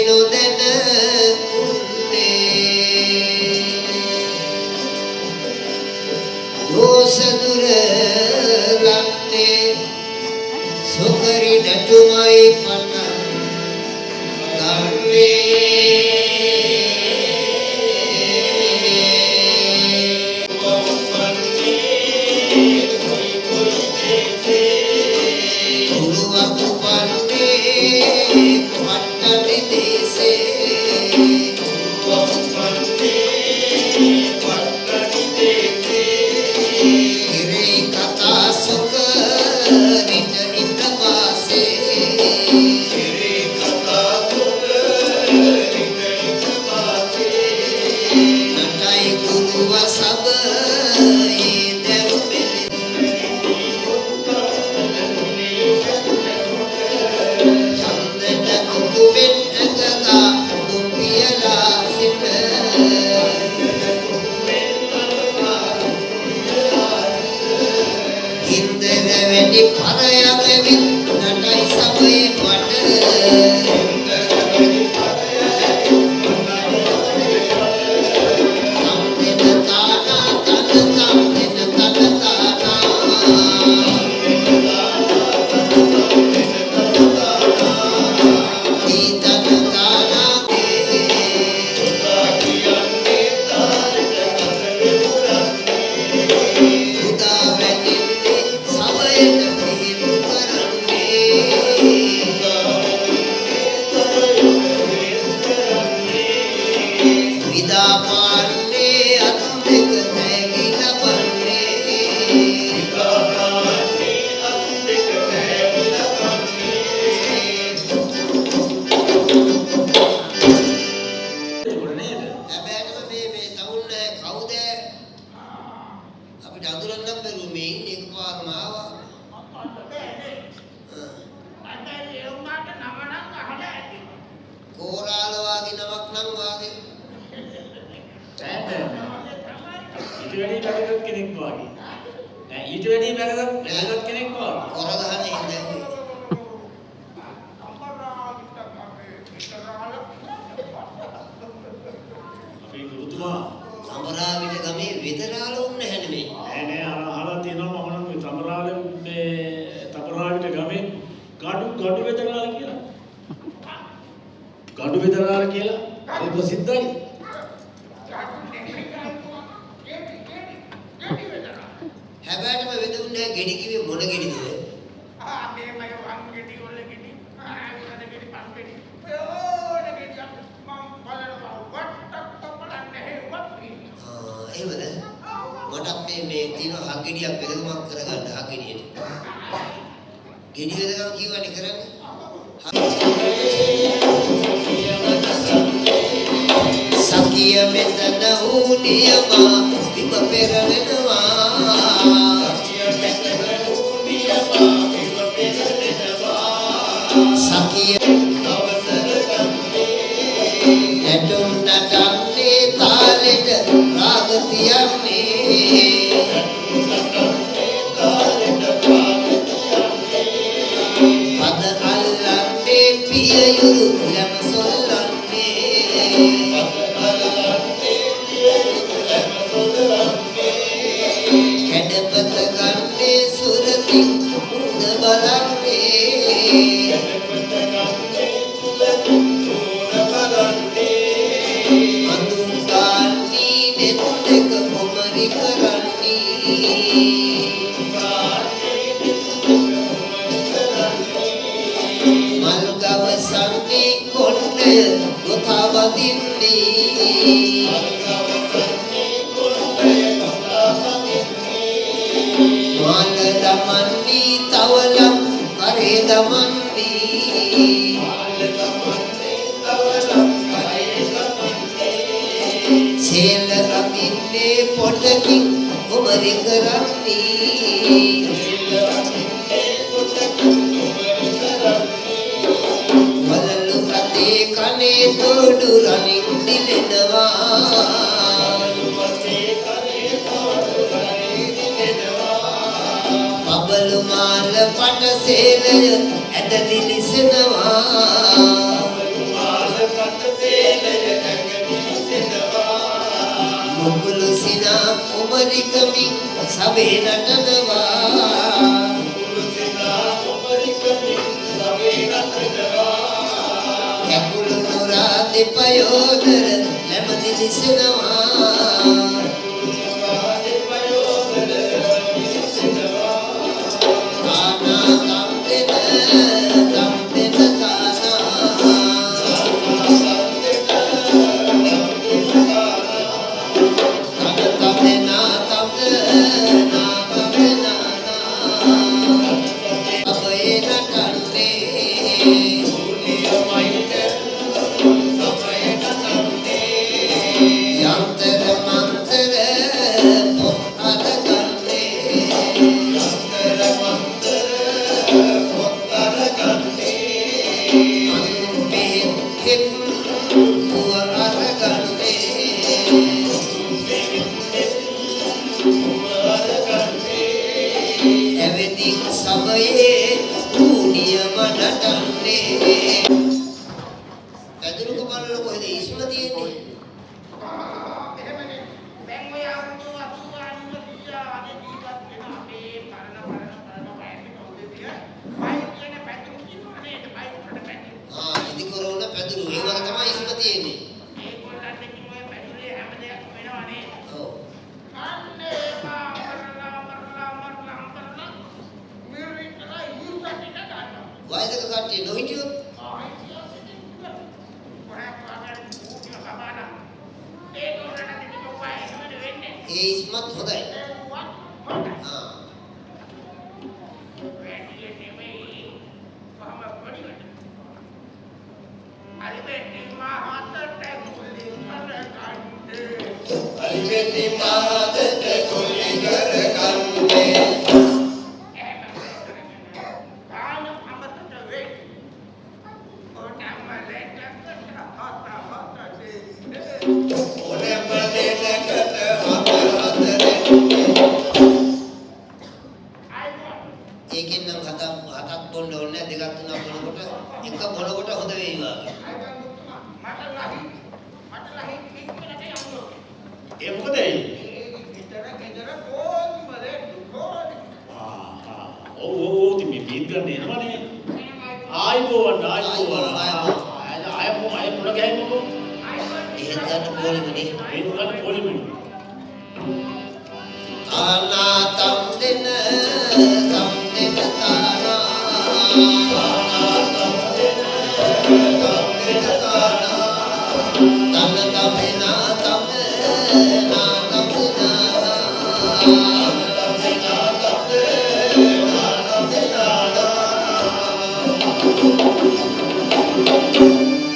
නොදැන දෝසදුර ලන්නේ සොකරි නැටුමයි පටන් පට සේනය ඇද දිලිසෙනවා උපරිකමින් සබේ නටනවා කැකුළු නුරා දෙපයෝදර නැමති දිසනවා everything සබයේ කුණියම නටන්නේ පැදුරුක බලල කොහෙද ඉස්ම තියෙන්නේ එහෙමනේ දැන් ඔය අවුරුදු 80 90 වගේ ජීවත් වෙන අපේ පරණ වයසේ කවුරුදිය බයි කියන පැදුරු කිව්වා නේද බයි උඩට පැදුරු ඉදි කොරෝන පැදුරු ඒ වගේ තමයි ඉස්ම තියෙන්නේ ඒගොල්ලන්ට කිව්වා පැදුරේ හැම දෙයක් වෙනවා නේද ඔව් අන්නේ මිරිකලා යුසටිට ගන්නවා වයසක කට්ටිය නොහිටියොත් ඒ ඉස්මත් හොඳයි අලිවෙති මාතට කුලි කර කන්නේ ඒකෙන් නම් හතක් බොන්න ඕනේ දෙකක් තුනක් බොනකොට එක බොනකොට හොඳ වෙයි වාගේ. ඒ මොකද ඒ? ඔව් මේ බීත් ගන්න එනවනේ. ආයිබෝවන් මොන ගෑමුකෝ? එහෙත් ගන්න පොලිමනේ. බීත් ගන්න පොලිමනේ. ආනාතම් දෙන